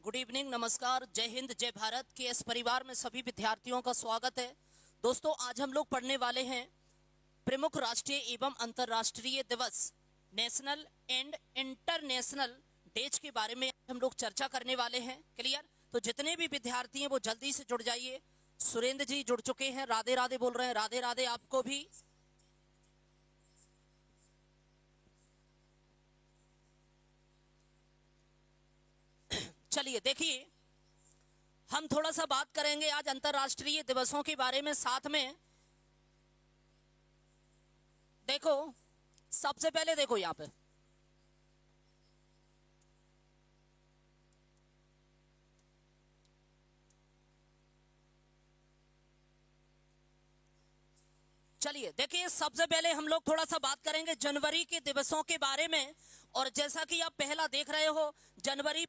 Good evening, नमस्कार, जय हिंद, जय भारत के इस परिवार में सभी विद्यार्थियों का स्वागत है। दोस्तों, आज हम लोग पढ़ने वाले हैं प्रमुख राष्ट्रीय एवं अंतर्राष्ट्रीय दिवस, नेशनल एंड इंटरनेशनल डेज के बारे में हम लोग चर्चा करने वाले हैं। क्लियर? तो जितने भी विद्यार्थी हैं वो जल्दी से जुड़ जाइए। सुरेंद्र जी जुड़ चुके हैं, राधे राधे बोल रहे हैं, राधे राधे आपको भी। चलिए देखिए, हम थोड़ा सा बात करेंगे आज अंतर्राष्ट्रीय दिवसों के बारे में। साथ में देखो, सबसे पहले देखो यहां पे चलिए देखिए, सबसे पहले हम लोग थोड़ा सा बात करेंगे जनवरी के दिवसों के बारे में। और जैसा कि आप पहला देख रहे हो, जनवरी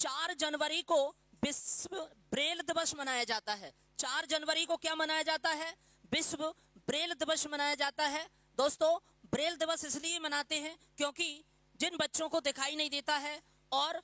4 जनवरी को विश्व ब्रेल दिवस मनाया जाता है। 4 जनवरी को क्या मनाया जाता है? विश्व ब्रेल दिवस मनाया जाता है। दोस्तों, ब्रेल दिवस इसलिए मनाते हैं क्योंकि जिन बच्चों को दिखाई नहीं देता है, और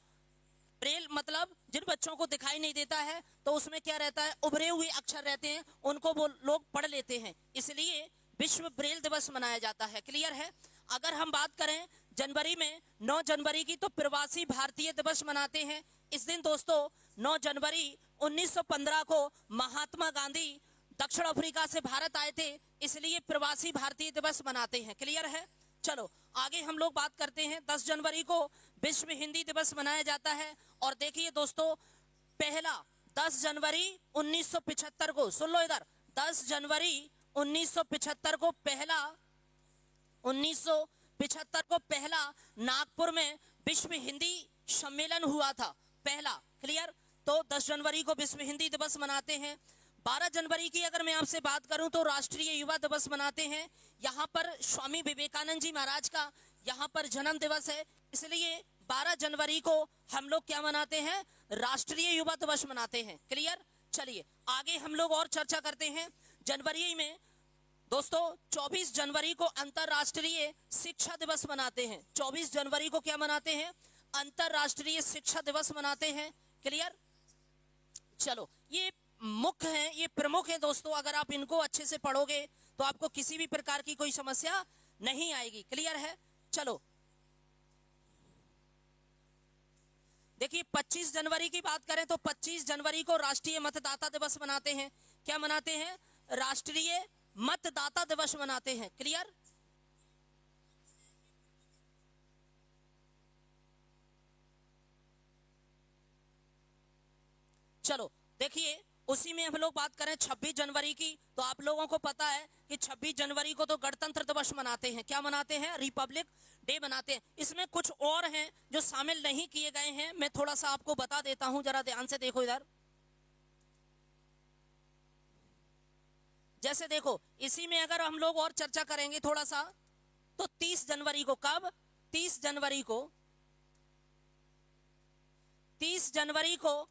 ब्रेल मतलब जिन बच्चों को दिखाई नहीं देता है तो उसमें क्या रहता है, उभरे हुए अक्षर रहते हैं, उनको वो लोग पढ़ लेते हैं, इसलिए विश्व ब्रेल दिवस मनाया जाता है। क्लियर है? अगर हम बात करें जनवरी में 9 जनवरी की, तो प्रवासी भारतीय दिवस मनाते हैं। इस दिन दोस्तों 9 जनवरी 1915 को महात्मा गांधी दक्षिण अफ्रीका से भारत आए थे, इसलिए प्रवासी भारतीय दिवस मनाते हैं। क्लियर है? चलो आगे हम लोग बात करते हैं। 10 जनवरी को विश्व हिंदी दिवस मनाया जाता है। और देखिए दोस्तों, पहला 10 जनवरी 1975 को, सुन लो इधर, 10 जनवरी 1975 को पहला 1975 को पहला नागपुर में विश्व हिंदी सम्मेलन हुआ था, पहला। क्लियर? तो 10 जनवरी को विश्व हिंदी दिवस मनाते हैं। 12 जनवरी की अगर मैं आपसे बात करूं तो राष्ट्रीय युवा दिवस मनाते हैं। यहाँ पर स्वामी विवेकानंद जी महाराज का यहाँ पर जन्म दिवस है, इसलिए 12 जनवरी को हम लोग क्या मनाते हैं? राष्ट्रीय युवा दिवस मनाते हैं। क्लियर? चलिए आगे हम लोग और चर्चा करते हैं। जनवरी में दोस्तों 24 जनवरी को अंतर्राष्ट्रीय शिक्षा दिवस मनाते हैं। 24 जनवरी को क्या मनाते हैं? अंतर्राष्ट्रीय शिक्षा दिवस मनाते हैं। क्लियर? चलो, ये मुख्य हैं, ये प्रमुख हैं दोस्तों। अगर आप इनको अच्छे से पढ़ोगे तो आपको किसी भी प्रकार की कोई समस्या नहीं आएगी। क्लियर है? चलो देखिए, 25 जनवरी की बात करें तो 25 जनवरी को राष्ट्रीय मतदाता दिवस मनाते हैं। क्या मनाते हैं? राष्ट्रीय मतदाता दिवस मनाते हैं। क्लियर? चलो देखिए, उसी में हम लोग बात करें 26 जनवरी की, तो आप लोगों को पता है कि 26 जनवरी को तो गणतंत्र दिवस मनाते हैं। क्या मनाते हैं? रिपब्लिक डे मनाते हैं। इसमें कुछ और हैं जो शामिल नहीं किए गए हैं, मैं थोड़ा सा आपको बता देता हूं, जरा ध्यान से देखो इधर। जैसे देखो, इसी में अगर हम लोग और चर्चा करेंगे थोड़ा सा, तो 30 जनवरी को, कब? 30 जनवरी को, 30 जनवरी को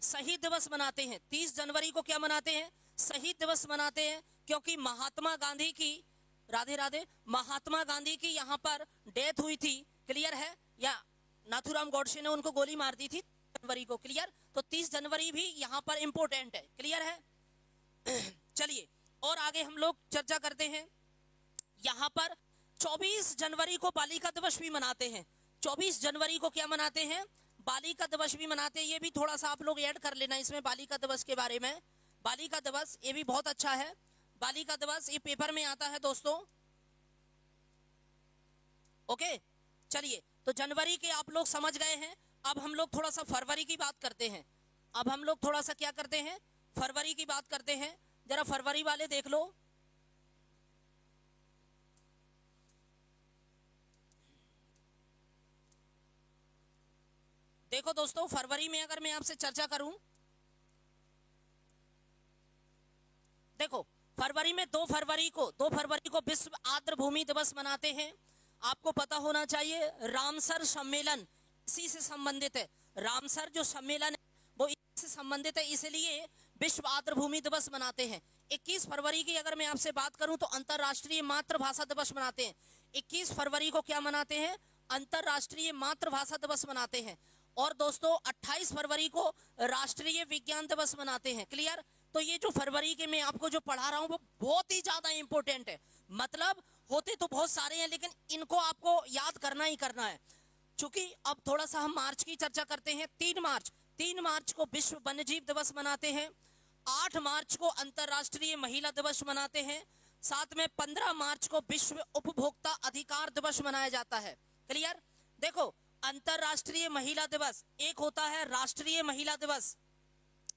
शहीद दिवस मनाते हैं। 30 जनवरी को क्या मनाते हैं? शहीद दिवस मनाते हैं, क्योंकि महात्मा गांधी की, राधे राधे, महात्मा गांधी की यहाँ पर डेथ हुई थी। क्लियर है? या नाथूराम गॉडसे ने उनको गोली मार दी थी जनवरी को। क्लियर? तो 30 जनवरी भी यहाँ पर इंपॉर्टेंट है। क्लियर है? चलिए और आगे हम लोग चर्चा करते हैं। यहाँ पर 24 जनवरी को बालिका दिवस भी मनाते हैं। 24 जनवरी को क्या मनाते हैं? बालिका दिवस भी मनाते हैं। ये भी थोड़ा सा आप लोग ऐड कर लेना इसमें, बालिका दिवस के बारे में। बालिका दिवस ये भी बहुत अच्छा है। बालिका दिवस ये पेपर में आता है दोस्तों। ओके, चलिए, तो जनवरी के आप लोग समझ गए हैं। अब हम लोग थोड़ा सा फरवरी की बात करते हैं। अब हम लोग थोड़ा सा क्या करते हैं? फरवरी की बात करते हैं। जरा फरवरी वाले देख लो। देखो दोस्तों, फरवरी में अगर मैं आपसे चर्चा करूं, देखो फरवरी में 2 फरवरी को विश्व आर्द्र भूमि दिवस मनाते हैं। आपको पता होना चाहिए, रामसर सम्मेलन इसी से संबंधित है। रामसर जो सम्मेलन है वो इसी से संबंधित है, इसलिए विश्व आर्द्र भूमि दिवस मनाते हैं। 21 फरवरी की अगर मैं आपसे बात करूं तो अंतर्राष्ट्रीय मातृभाषा दिवस मनाते हैं। 21 फरवरी को क्या मनाते हैं? अंतर्राष्ट्रीय मातृभाषा दिवस मनाते हैं। और दोस्तों 28 फरवरी को राष्ट्रीय विज्ञान दिवस मनाते हैं। क्लियर? तो ये जो फरवरी के मैं आपको जो पढ़ा रहा हूं वो बहुत ही ज्यादा इंपॉर्टेंट है। मतलब होते तो बहुत सारे हैं लेकिन इनको आपको याद करना ही करना है। चूंकि अब थोड़ा सा हम मार्च की चर्चा करते हैं। 3 मार्च को विश्व वन्यजीव दिवस मनाते हैं। 8 मार्च को अंतरराष्ट्रीय महिला दिवस मनाते हैं। साथ में 15 मार्च को विश्व उपभोक्ता अधिकार दिवस मनाया जाता है। क्लियर? देखो, अंतरराष्ट्रीय महिला दिवस एक होता है, राष्ट्रीय महिला दिवस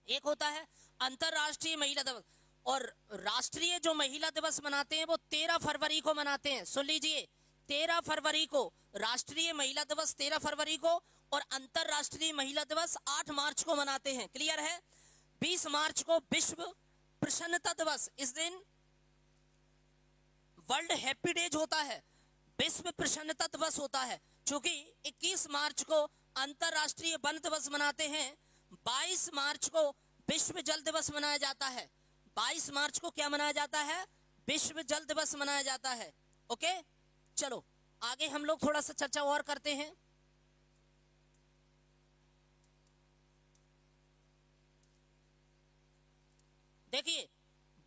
एक होता है, अंतरराष्ट्रीय महिला दिवस। और राष्ट्रीय जो महिला दिवस मनाते हैं वो 13 फरवरी को मनाते हैं। सुन लीजिए, 13 फरवरी को राष्ट्रीय महिला दिवस 13 फरवरी को, और अंतरराष्ट्रीय महिला दिवस 8 मार्च को मनाते हैं। क्लियर है? 20 मार्च को विश्व प्रसन्नता दिवस, इस दिन वर्ल्ड हैप्पी डेज होता है, विश्व प्रसन्नता दिवस होता है। चूंकि 21 मार्च को अंतरराष्ट्रीय वन दिवस मनाते हैं। 22 मार्च को विश्व जल दिवस मनाया जाता है। 22 मार्च को क्या मनाया जाता है? विश्व जल दिवस मनाया जाता है। ओके, चलो आगे हम लोग थोड़ा सा चर्चा और करते हैं। देखिए,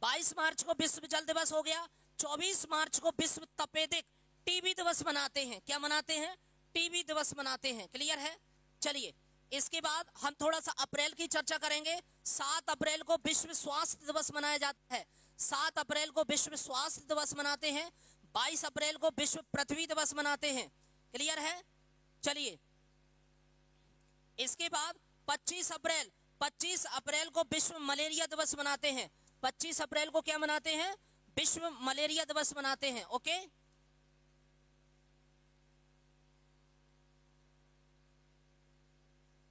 22 मार्च को विश्व जल दिवस हो गया। 24 मार्च को विश्व तपेदिक टीबी दिवस मनाते हैं। क्या मनाते हैं? टीबी दिवस मनाते हैं। क्लियर है? चलिए, इसके बाद हम थोड़ा सा अप्रैल की चर्चा करेंगे। 7 अप्रैल को विश्व स्वास्थ्य दिवस मनाया जाता है। 7 अप्रैल को विश्व स्वास्थ्य दिवस मनाते हैं। 22 अप्रैल को विश्व पृथ्वी दिवस मनाते हैं। क्लियर है? चलिए, इसके बाद 25 अप्रैल को विश्व मलेरिया दिवस मनाते हैं। 25 अप्रैल को क्या मनाते हैं? विश्व मलेरिया दिवस मनाते हैं। ओके,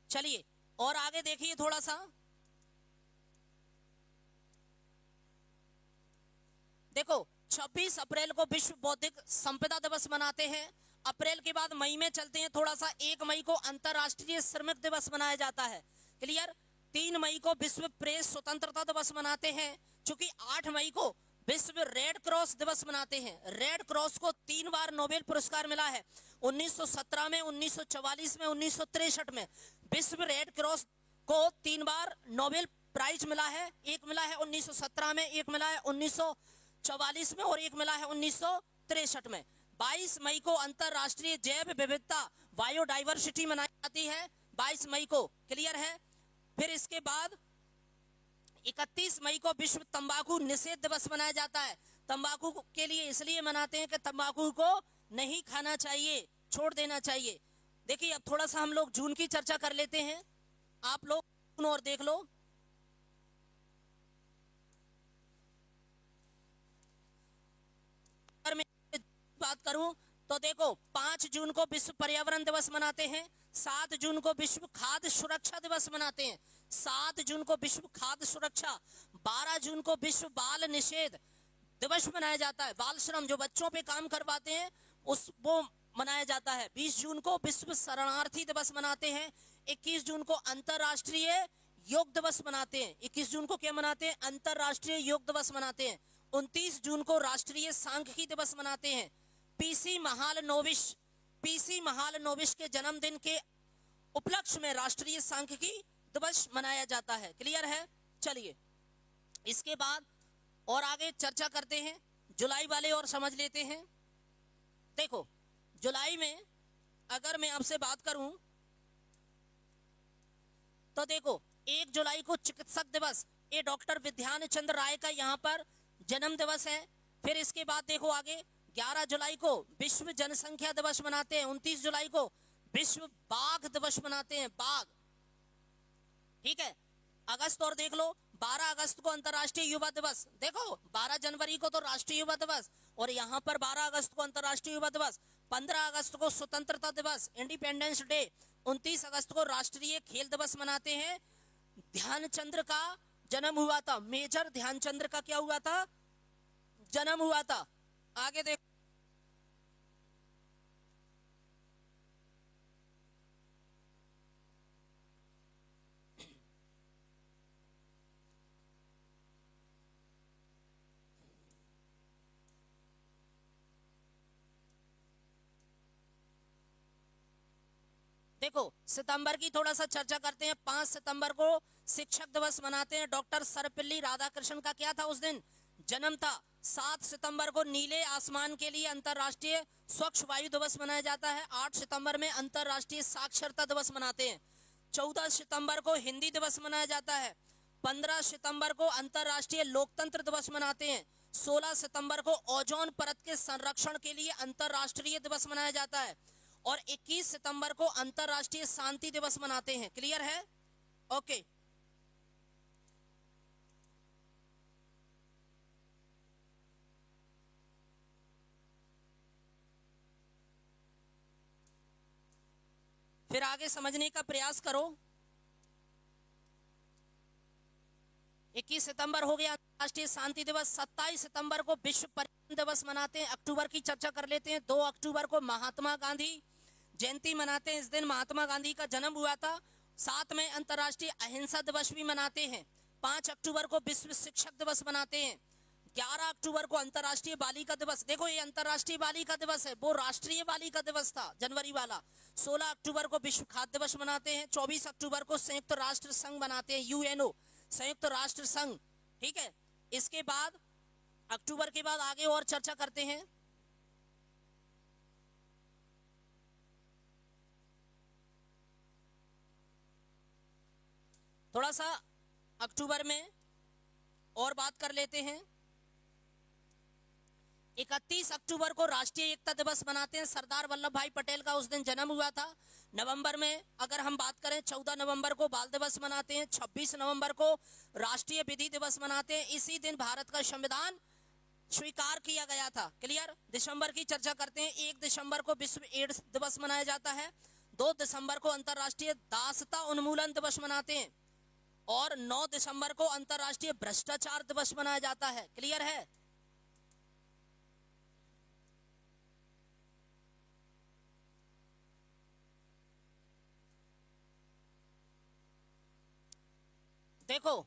चलिए और आगे देखिए थोड़ा सा। देखो, 26 अप्रैल को विश्व बौद्धिक संपदा दिवस मनाते हैं। अप्रैल के बाद मई में चलते हैं थोड़ा सा। 1 मई को अंतरराष्ट्रीय श्रमिक दिवस मनाया जाता है। क्लियर? 3 मई को विश्व प्रेस स्वतंत्रता दिवस मनाते हैं। चूंकि 8 मई को विश्व रेड क्रॉस दिवस मनाते हैं। रेड क्रॉस को 3 बार नोबेल पुरस्कार मिला है, 1917 में, 1944 में, 1963 में। विश्व रेड क्रॉस को 3 बार नोबेल प्राइज मिला है। एक मिला है 1917 में, एक मिला है 1944 में, और एक मिला है 1963 में। 22 मई को अंतरराष्ट्रीय जैव विविधता बायोडाइवर्सिटी मनाई जाती है, 22 मई को। क्लियर है? फिर इसके बाद 31 मई को विश्व तंबाकू निषेध दिवस मनाया जाता है। तंबाकू के लिए इसलिए मनाते हैं कि तंबाकू को नहीं खाना चाहिए, छोड़ देना चाहिए। देखिए, अब थोड़ा सा हम लोग जून की चर्चा कर लेते हैं। आप लोग जून और देख लो। अगर मैं बात करूं तो देखो, 5 जून को विश्व पर्यावरण दिवस मनाते हैं। 7 जून को विश्व खाद्य सुरक्षा दिवस मनाते हैं। 7 जून को विश्व खाद्य सुरक्षा। 12 जून को विश्व बाल निषेध दिवस मनाया जाता है। बाल श्रम जो बच्चों पे काम करवाते हैं उस वो मनाया जाता है। 20 जून को विश्व शरणार्थी दिवस मनाते हैं। 21 जून को अंतरराष्ट्रीय योग दिवस मनाते हैं। 21 जून को क्या मनाते हैं? अंतरराष्ट्रीय योग दिवस मनाते हैं। 29 जून को राष्ट्रीय सांख्यिकी दिवस मनाते हैं। पीसी महालनोबिस के जन्मदिन के उपलक्ष्य में राष्ट्रीय सांख्यिकी दिवस मनाया जाता है। क्लियर है? चलिए, इसके बाद और आगे चर्चा करते हैं। जुलाई वाले और समझ लेते हैं। देखो, जुलाई में अगर मैं आपसे बात करूं तो देखो, 1 जुलाई को चिकित्सक दिवस, ये डॉक्टर विद्यान चंद्र राय का यहाँ पर जन्म दिवस है। फिर इसके बाद देखो आगे, 11 जुलाई को विश्व जनसंख्या दिवस मनाते हैं। 29 जुलाई को विश्व बाघ दिवस मनाते हैं, बाघ। ठीक है? अगस्त और देख लो, 12 अगस्त को अंतरराष्ट्रीय युवा दिवस। देखो, 12 जनवरी को तो राष्ट्रीय युवा दिवस, और यहाँ पर 12 अगस्त को अंतरराष्ट्रीय युवा दिवस। 15 अगस्त को स्वतंत्रता दिवस, इंडिपेंडेंस डे। 29 अगस्त को राष्ट्रीय खेल दिवस मनाते हैं। ध्यानचंद्र का जन्म हुआ था, मेजर ध्यानचंद्र का क्या हुआ था? जन्म हुआ था। आगे देखो, देखो सितंबर की थोड़ा सा चर्चा करते हैं। 5 सितंबर को शिक्षक दिवस मनाते हैं। डॉक्टर सर्वपल्ली राधाकृष्णन का क्या था उस दिन? जन्म था। 7 सितंबर को नीले आसमान के लिए अंतरराष्ट्रीय स्वच्छ वायु दिवस मनाया जाता है। 8 सितंबर में अंतरराष्ट्रीय साक्षरता दिवस मनाते हैं। 14 सितंबर को हिंदी दिवस मनाया जाता है। 15 सितंबर को अंतरराष्ट्रीय लोकतंत्र दिवस मनाते हैं। 16 सितंबर को ओजोन परत के संरक्षण के लिए अंतरराष्ट्रीय दिवस मनाया जाता है। और 21 सितंबर को अंतरराष्ट्रीय शांति दिवस मनाते हैं। क्लियर है? ओके। फिर आगे समझने का प्रयास करो। 21 सितंबर हो गया अंतर्राष्ट्रीय शांति दिवस। 27 सितंबर को विश्व पर्यावरण दिवस मनाते हैं। अक्टूबर की चर्चा कर लेते हैं। 2 अक्टूबर को महात्मा गांधी जयंती मनाते हैं। इस दिन महात्मा गांधी का जन्म हुआ था। 7 में अंतर्राष्ट्रीय अहिंसा दिवस भी मनाते हैं। 5 अक्टूबर को विश्व शिक्षक दिवस मनाते हैं। 11 अक्टूबर को अंतर्राष्ट्रीय बालिका दिवस। देखो ये अंतर्राष्ट्रीय बालिका दिवस है, वो राष्ट्रीय बालिका दिवस था जनवरी वाला। 16 अक्टूबर को विश्व खाद्य दिवस मनाते हैं। 24 अक्टूबर को संयुक्त राष्ट्र संघ मनाते हैं, यूएनओ, संयुक्त राष्ट्र संघ। ठीक है, इसके बाद अक्टूबर के बाद आगे और चर्चा करते हैं। थोड़ा सा अक्टूबर में और बात कर लेते हैं। 31 अक्टूबर को राष्ट्रीय एकता दिवस मनाते हैं। सरदार वल्लभ भाई पटेल का उस दिन जन्म हुआ था। नवंबर में अगर हम बात करें 14 नवंबर को बाल दिवस मनाते हैं। 26 नवंबर को राष्ट्रीय विधि दिवस मनाते हैं। इसी दिन भारत का संविधान स्वीकार किया गया था। क्लियर? दिसंबर की चर्चा करते हैं। 1 दिसंबर को विश्व एड्स दिवस मनाया जाता है। 2 दिसंबर को अंतर्राष्ट्रीय दासता उन्मूलन दिवस मनाते हैं। और 9 दिसंबर को अंतर्राष्ट्रीय भ्रष्टाचार दिवस मनाया जाता है। क्लियर है? देखो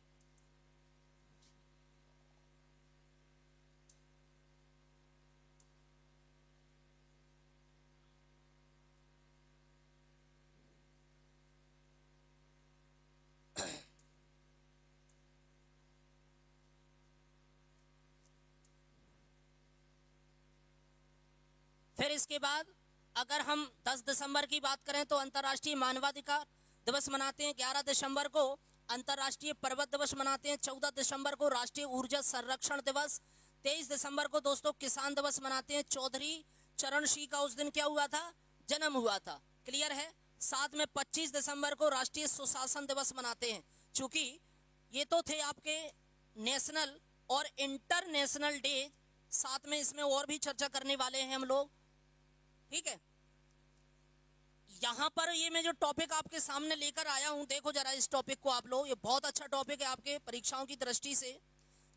फिर इसके बाद अगर हम 10 दिसंबर की बात करें तो अंतर्राष्ट्रीय मानवाधिकार दिवस मनाते हैं। 11 दिसंबर को अंतर्राष्ट्रीय पर्वत दिवस मनाते हैं। 14 दिसंबर को राष्ट्रीय ऊर्जा संरक्षण दिवस। 23 दिसंबर को दोस्तों किसान दिवस मनाते हैं। चौधरी चरण सिंह का उस दिन क्या हुआ था? जन्म हुआ था। क्लियर है? साथ में 25 दिसंबर को राष्ट्रीय सुशासन दिवस मनाते हैं। चूंकि ये तो थे आपके नेशनल और इंटरनेशनल डे, साथ में इसमें और भी चर्चा करने वाले हैं हम लोग। ठीक है, यहां पर ये मैं जो टॉपिक आपके सामने लेकर आया हूं, देखो जरा इस टॉपिक को आप लोग, ये बहुत अच्छा टॉपिक है आपके परीक्षाओं की दृष्टि से।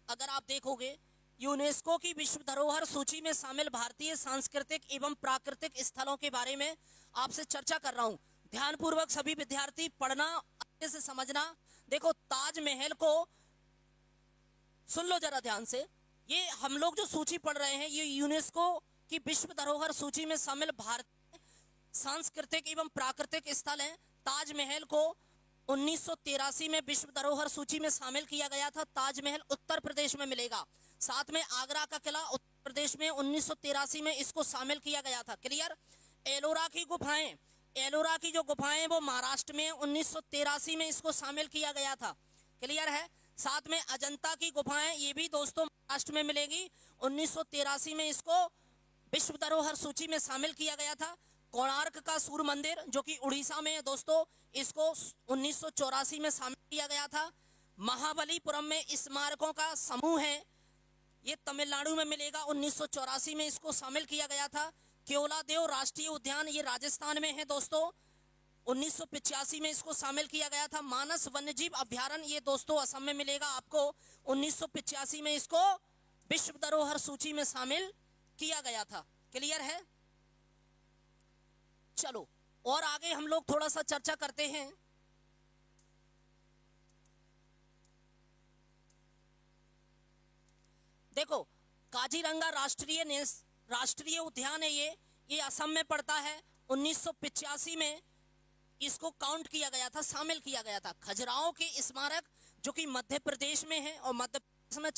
अगर आप देखोगे यूनेस्को की विश्व धरोहर सूची में शामिल भारतीय सांस्कृतिक एवं प्राकृतिक स्थलों के बारे में आपसे चर्चा कर रहा हूं। ध्यानपूर्वक सभी विद्यार्थी पढ़ना, अच्छे से समझना। देखो ताजमहल को सुन लो जरा ध्यान से। ये हम लोग जो सूची पढ़ रहे हैं ये यूनेस्को की विश्व धरोहर सूची में शामिल भारतीय सांस्कृतिक एवं प्राकृतिक स्थल है। ताजमहल को 1983 में विश्व धरोहर सूची में शामिल किया गया था। ताजमहल उत्तर प्रदेश में मिलेगा। साथ में आगरा का किला उत्तर प्रदेश में 1983 में इसको शामिल किया गया था। क्लियर? एलोरा की गुफाएं, एलोरा की जो गुफाएं वो महाराष्ट्र में 1983 में इसको शामिल किया गया था। क्लियर है? साथ में अजंता की गुफाएं ये भी दोस्तों महाराष्ट्र में मिलेगी। 1983 में इसको विश्व धरोहर सूची में शामिल किया गया था। कोणार्क का सूर्य मंदिर जो कि उड़ीसा में है दोस्तों, इसको 1984 में शामिल किया गया था। महाबलीपुरम में स्मारकों का समूह है, ये तमिलनाडु में मिलेगा। 1984 में इसको शामिल किया गया था। केवलादेव राष्ट्रीय उद्यान ये राजस्थान में है दोस्तों, 1985 में इसको शामिल किया गया था। मानस वन्यजीव अभ्यारण्य ये दोस्तों असम में मिलेगा आपको। 1985 में इसको विश्व धरोहर सूची में शामिल किया गया था। क्लियर है? चलो और आगे हम लोग थोड़ा सा चर्चा करते हैं। देखो काजीरंगा राष्ट्रीय उद्यान है, ये असम में पड़ता है। 1985 में इसको काउंट किया गया था, शामिल किया गया था। खजुराहो के स्मारक जो कि मध्य प्रदेश में है, और मध्य प्रदेश में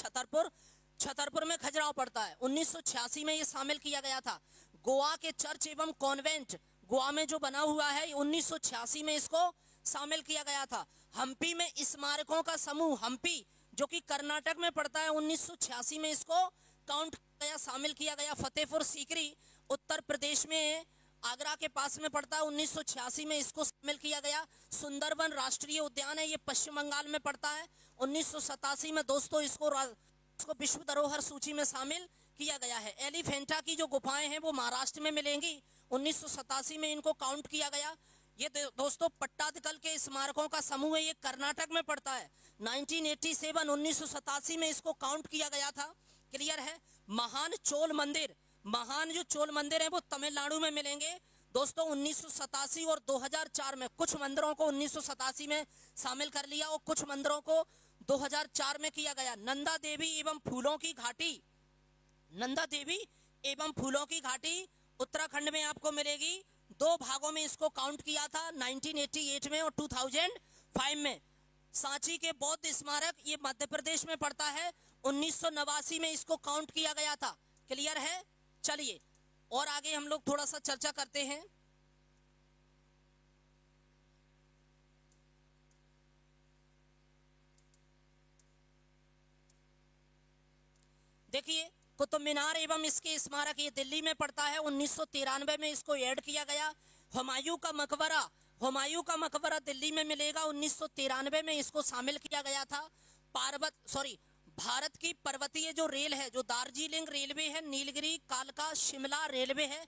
छतरपुर में खजुराहो पड़ता है, 1986 में ये शामिल किया गया था। गोवा के चर्च एवं कॉन्वेंट गोवा में जो बना हुआ है, 1986 में इसको शामिल किया गया था। हम्पी में स्मारकों का समूह, हम्पी जो कि कर्नाटक में पड़ता है, 1986 में इसको काउंट किया, शामिल किया गया। फतेहपुर सीकरी उत्तर प्रदेश में आगरा के पास में पड़ता है, 1986 में इसको शामिल किया गया। सुंदरबन राष्ट्रीय उद्यान है, ये पश्चिम बंगाल में पड़ता है, 1987 में दोस्तों इसको विश्व धरोहर सूची में शामिल किया गया है। एलिफेंटा की जो गुफाएं हैं वो महाराष्ट्र में मिलेंगी, 1987 में इनको काउंट किया गया। ये दोस्तों पट्टादकल के स्मारकों का समूह है, ये कर्नाटक में पड़ता है, 1987 में इसको काउंट किया गया था। क्लियर है। महान जो चोल मंदिर है वो तमिलनाडु में मिलेंगे दोस्तों, 1987 और 2004 में। कुछ मंदिरों को 1987 में शामिल कर लिया और कुछ मंदिरों को 2004 में किया गया। नंदा देवी एवं फूलों की घाटी उत्तराखंड में आपको मिलेगी। 2 भागों में इसको काउंट किया था, 1988 में और 2005 में। सांची के बौद्ध स्मारक, ये मध्य प्रदेश में पड़ता है, 1989 में इसको काउंट किया गया था। क्लियर है। चलिए और आगे हम लोग थोड़ा सा चर्चा करते हैं। देखिए कुतुब मीनार एवं इसके स्मारक, ये दिल्ली में पड़ता है, 1993 में इसको ऐड किया गया। हुमायूं का मकबरा दिल्ली में मिलेगा, 1993 में इसको शामिल किया गया था। भारत की पर्वतीय जो रेल है, जो दार्जिलिंग रेलवे है, नीलगिरी, कालका, शिमला रेलवे है,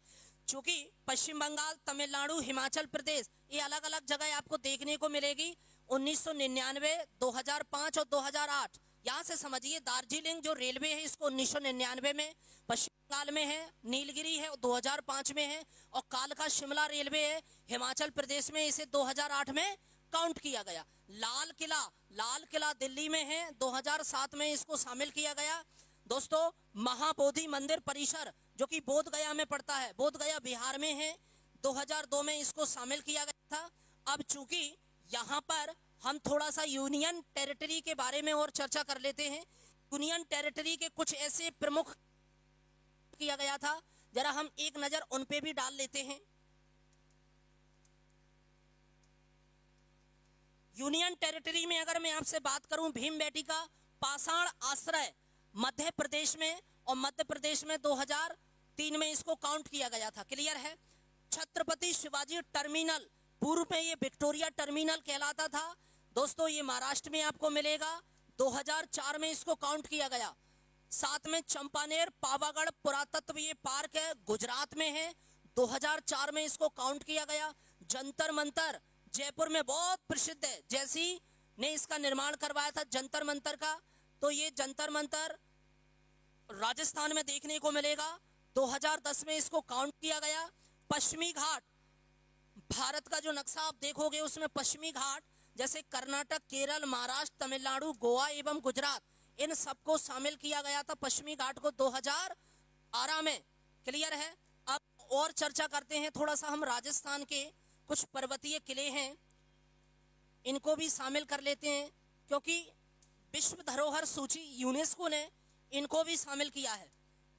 चूंकि पश्चिम बंगाल, तमिलनाडु, हिमाचल प्रदेश, ये अलग अलग जगह आपको देखने को मिलेगी। 1999, 2005 और 2008, यहाँ से समझिए दार्जिलिंग जो रेलवे है इसको 1999 में पश्चिम बंगाल में है, नीलगिरी है 2005 में है, और कालका शिमला रेलवे है हिमाचल प्रदेश में, इसे 2008 में काउंट किया गया। लाल किला दिल्ली में है, 2007 में इसको शामिल किया गया। दोस्तों महाबोधि मंदिर परिसर जो कि बोध गया में पड़ता है, बोध गया बिहार में है, 2002 में इसको शामिल किया गया था। अब चूंकि यहाँ पर हम थोड़ा सा यूनियन टेरिटरी के बारे में और चर्चा कर लेते हैं। यूनियन टेरिटरी के कुछ ऐसे प्रमुख किया गया था, जरा हम एक नजर उन पे भी डाल लेते हैं। यूनियन टेरिटरी में अगर मैं आपसे बात करूं, भीमबेटका पाषाण आश्रय मध्य प्रदेश में, और मध्य प्रदेश में 2003 में इसको काउंट किया गया था। क्लियर है। छत्रपति शिवाजी टर्मिनल, पूर्व में ये विक्टोरिया टर्मिनल कहलाता था दोस्तों, ये महाराष्ट्र में आपको मिलेगा, 2004 में इसको काउंट किया गया। साथ में चंपानेर पावागढ़ पुरातत्व ये पार्क है, गुजरात में है, 2004 में इसको काउंट किया गया। जंतर मंतर जयपुर में बहुत प्रसिद्ध है, जैसी ने इसका निर्माण करवाया था जंतर मंतर का, तो ये जंतर मंतर राजस्थान में देखने को मिलेगा, 2010 में इसको काउंट किया गया। पश्चिमी घाट, भारत का जो नक्शा आप देखोगे उसमें पश्चिमी घाट जैसे कर्नाटक, केरल, महाराष्ट्र, तमिलनाडु, गोवा एवं गुजरात, इन सबको शामिल किया गया था पश्चिमी घाट को 2018 में। क्लियर है। अब और चर्चा करते हैं थोड़ा सा, हम राजस्थान के कुछ पर्वतीय किले हैं इनको भी शामिल कर लेते हैं, क्योंकि विश्व धरोहर सूची यूनेस्को ने इनको भी शामिल किया है,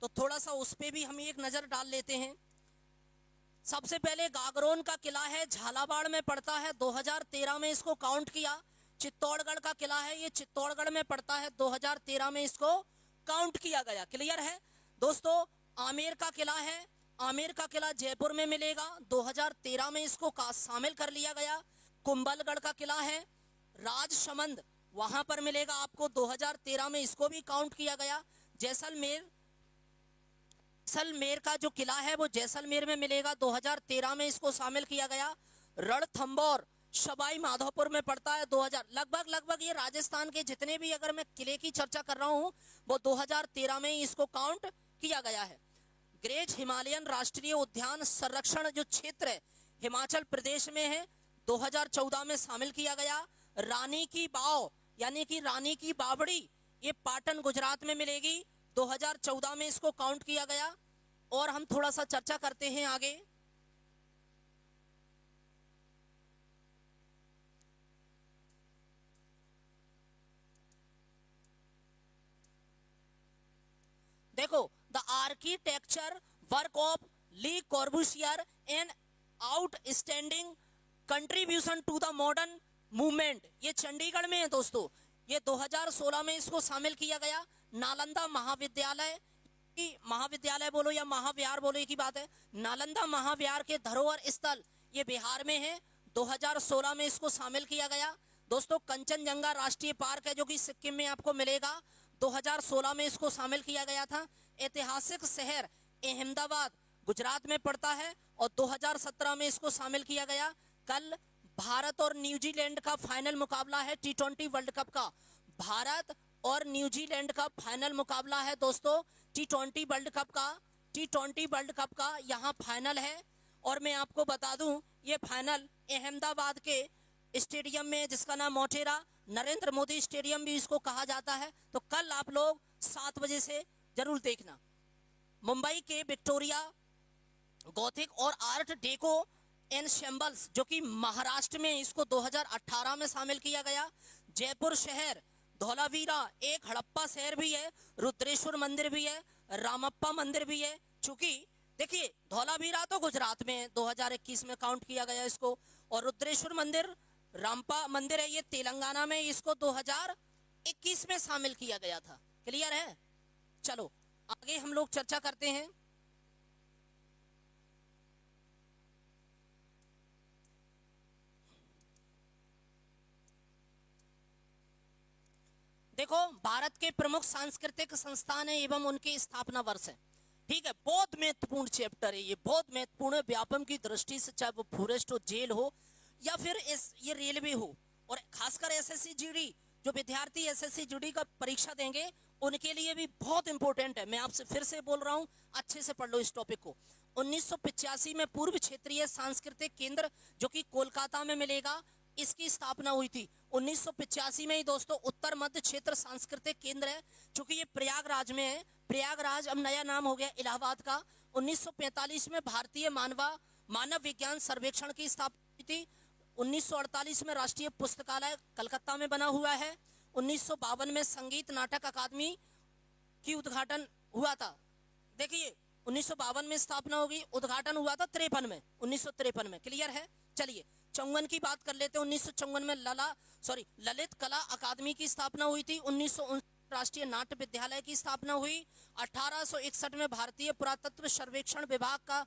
तो थोड़ा सा उस पे भी हम एक नजर डाल लेते हैं। सबसे पहले गागरोन का किला है, झालावाड़ में पड़ता है, 2013 में इसको काउंट किया। चित्तौड़गढ़ का किला है, ये चित्तौड़गढ़ में पड़ता है, 2013 में इसको काउंट किया गया। क्लियर है दोस्तों। आमेर का किला है, आमेर का किला जयपुर में मिलेगा, 2013 में इसको शामिल कर लिया गया। कुंभलगढ़ का किला है, राजसमंद वहां पर मिलेगा आपको, 2013 में इसको भी काउंट किया गया। जैसलमेर का जो किला है वो जैसलमेर में मिलेगा, 2013 में इसको शामिल किया गया। रणथंबोर सवाई माधोपुर में पड़ता है, 2000 लगभग ये राजस्थान के जितने भी अगर मैं किले की चर्चा कर रहा हूं वो 2013 में इसको काउंट किया गया है। ग्रेट हिमालयन राष्ट्रीय उद्यान संरक्षण जो क्षेत्र है हिमाचल प्रदेश में है, 2014 में शामिल किया गया। रानी की बाव यानी कि रानी की बावड़ी, ये पाटन गुजरात में मिलेगी, 2014 में इसको काउंट किया गया। और हम थोड़ा सा चर्चा करते हैं आगे। Architecture work of Le Corbusier and outstanding contribution to the modern movement. ये चंडीगढ़ में है दोस्तों, ये 2016 में इसको शामिल किया गया। नालंदा महाविद्यालय की, महाविद्यालय बोलो या महाविहार बोलो एक ही बात है, नालंदा महाविहार के धरोहर स्थल ये बिहार में है। 2016 में इसको शामिल किया गया। दोस्तों कंचनजंगा राष्ट्रीय पार्क है जो कि सिक्किम में आपको मिलेगा, 2016 में इसको शामिल किया गया था। ऐतिहासिक शहर अहमदाबाद गुजरात में पड़ता है और 2017 में इसको शामिल किया गया। कल भारत और न्यूजीलैंड का फाइनल मुकाबला है T20 वर्ल्ड कप का। भारत और न्यूजीलैंड का फाइनल मुकाबला है दोस्तों T20 वर्ल्ड कप का। T20 वर्ल्ड कप का यहाँ फाइनल है और मैं आपको बता दूं ये फाइनल अहमदाबाद के स्टेडियम में, जिसका नाम मोटेरा नरेंद्र मोदी स्टेडियम भी इसको कहा जाता है। तो कल आप लोग 7 बजे से जरूर देखना। मुंबई के विक्टोरिया गॉथिक और आर्ट डेको एनसेम्बल्स जो कि महाराष्ट्र में, इसको 2018 में शामिल किया गया। जयपुर शहर, धौलावीरा एक हड़प्पा शहर भी है, रुद्रेश्वर मंदिर भी है, रामप्पा मंदिर भी है। चूंकि देखिए धौलावीरा तो गुजरात में 2021 में काउंट किया गया इसको, और रुद्रेश्वर मंदिर रामप्पा मंदिर है ये तेलंगाना में, इसको 2021 में शामिल किया गया था। क्लियर है? चलो आगे हम लोग चर्चा करते हैं। देखो भारत के प्रमुख सांस्कृतिक संस्थान है एवं उनके स्थापना वर्ष है। ठीक है, बहुत महत्वपूर्ण चैप्टर है ये, बहुत महत्वपूर्ण है व्यापम की दृष्टि से, चाहे वो फॉरेस्ट हो, जेल हो या फिर ये रेलवे हो, और खासकर एसएससी जीडी जो विद्यार्थी एसएससी जीडी का परीक्षा देंगे उनके लिए भी बहुत इंपॉर्टेंट है। मैं आपसे फिर से बोल रहा हूं, अच्छे से पढ़ लो इस टॉपिक को। 1985 में पूर्व क्षेत्रीय सांस्कृतिक केंद्र जो कि कोलकाता में मिलेगा, इसकी स्थापना हुई थी 1985 में ही दोस्तों। उत्तर मध्य क्षेत्र सांस्कृतिक केंद्र है, चूंकि ये प्रयागराज में है। प्रयागराज अब नया नाम हो गया इलाहाबाद का। 1945 में भारतीय मानव विज्ञान सर्वेक्षण की स्थापना हुई थी। 1948 में राष्ट्रीय पुस्तकालय कलकत्ता में बना हुआ है। 1952 में संगीत नाटक अकादमी की उद्घाटन हुआ था। देखिए 1952 में स्थापना होगी, उद्घाटन हुआ था 53 में, 1953 में। क्लियर है? चलिए 54 की बात कर लेते हैं। 1954 में ललित कला अकादमी की स्थापना हुई थी। 1959 राष्ट्रीय नाट्य विद्यालय की स्थापना हुई। 1861 में भारतीय पुरातत्व सर्वेक्षण विभाग का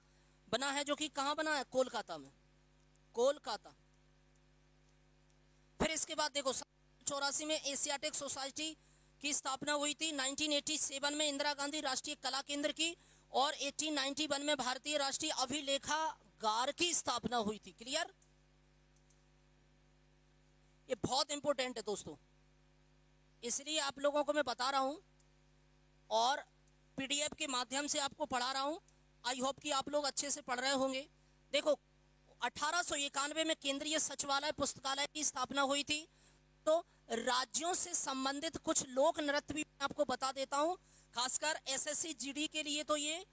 बना है, जो कि कहां बना है? कोलकाता में, कोलकाता। फिर इसके बाद देखो 84 में एशियाटिक सोसाइटी की स्थापना हुई थी। 1987 में इंदिरा गांधी राष्ट्रीय कला केंद्र की, और 1891 में भारतीय राष्ट्रीय अभिलेखागार की स्थापना हुई थी। क्लियर? ये बहुत इंपॉर्टेंट है दोस्तों, इसलिए आप लोगों को मैं बता रहा हूं और पीडीएफ के माध्यम से आपको पढ़ा रहा हूं। आई होप कि आप लोग अच्छे से पढ़ रहे होंगे। देखो 1891 में केंद्रीय सचिवालय पुस्तकालय की स्थापना हुई थी। तो राज्यों से संबंधित कुछ लोक नृत्य भी मैं आपको बता देता हूं, खासकर एसएससी जीडी के लिए तो ये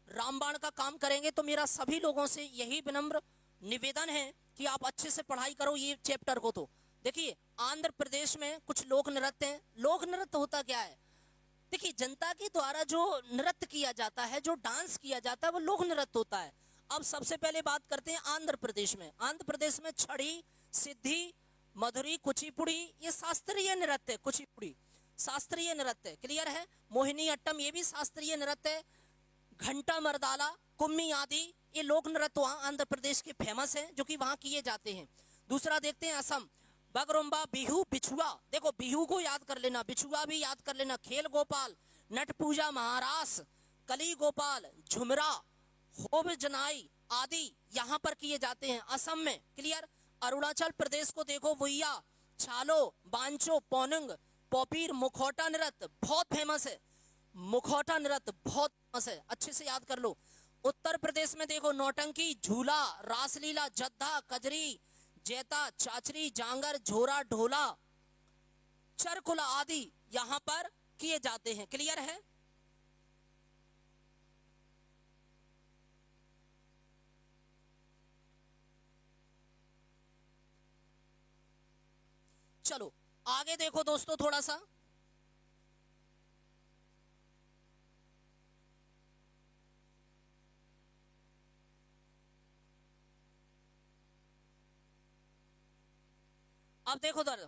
रामबाण का काम करेंगे। तो मेरा सभी लोगों से यही विनम्र निवेदन है कि आप अच्छे से पढ़ाई करो ये चैप्टर को। तो देखिए आंध्र प्रदेश में कुछ लोक नृत्य हैं। लोक नृत्य होता क्या है? देखिए जनता के द्वारा जो नृत्य किया जाता है, जो डांस किया जाता है, वो लोक नृत्य होता है। अब सबसे पहले बात करते हैं आंध्र प्रदेश में। आंध्र प्रदेश में छड़ी, सिद्धि, मधुरी, कुचिपुड़ी ये शास्त्रीय नृत्य है। कुचिपुड़ी शास्त्रीय नृत्य है। क्लियर है? मोहिनी अट्टम ये भी शास्त्रीय नृत्य है। घंटा मर्दाला, कुम्मी आदि ये लोक नृत्य वहां आंध्र प्रदेश के फेमस हैं, जो कि वहां किए जाते हैं। दूसरा देखते हैं असम। बगरुम्बा, बिहू, बिछुआ। देखो बिहू को याद कर लेना, बिछुआ भी याद कर लेना। खेल गोपाल, नट पूजा महारास, कली गोपाल, झुमरा, होब जनाई आदि यहाँ पर किए जाते हैं असम में। क्लियर? अरुणाचल प्रदेश को देखो, वुइया, छालो, बांचो, पोनंग, पोपीर, मुखौटा नृत्य बहुत फेमस है। मुखौटा नृत्य बहुत फेमस है, अच्छे से याद कर लो। उत्तर प्रदेश में देखो नौटंकी, झूला, रासलीला, जद्दा, कजरी, जैता, चाचरी, जांगर, झोरा, ढोला, चरकुला आदि यहां पर किए जाते हैं। क्लियर है? चलो आगे देखो दोस्तों, थोड़ा सा अब देखो उधर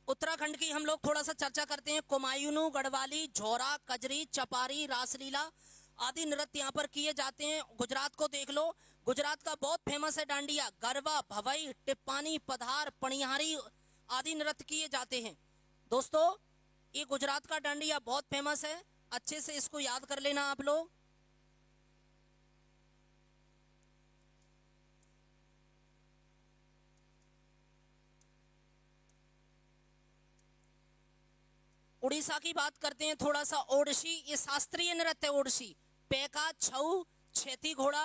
उत्तराखंड की हम लोग थोड़ा सा चर्चा करते हैं। कुमायूं, गढ़वाली, झोरा, कजरी, चपारी, रासलीला आदि नृत्य यहाँ पर किए जाते हैं। गुजरात को देख लो, गुजरात का बहुत फेमस है डांडिया, गरबा, भवई, टिप्पानी, पधार, पणिहारी आदि नृत्य किए जाते हैं। दोस्तों ये गुजरात का डांडिया बहुत फेमस है, अच्छे से इसको याद कर लेना आप लोग। उड़ीसा की बात करते हैं थोड़ा सा। ओडिसी, ये शास्त्रीय नृत्य है। ओडिसी, पैका, छऊ, छेती घोड़ा,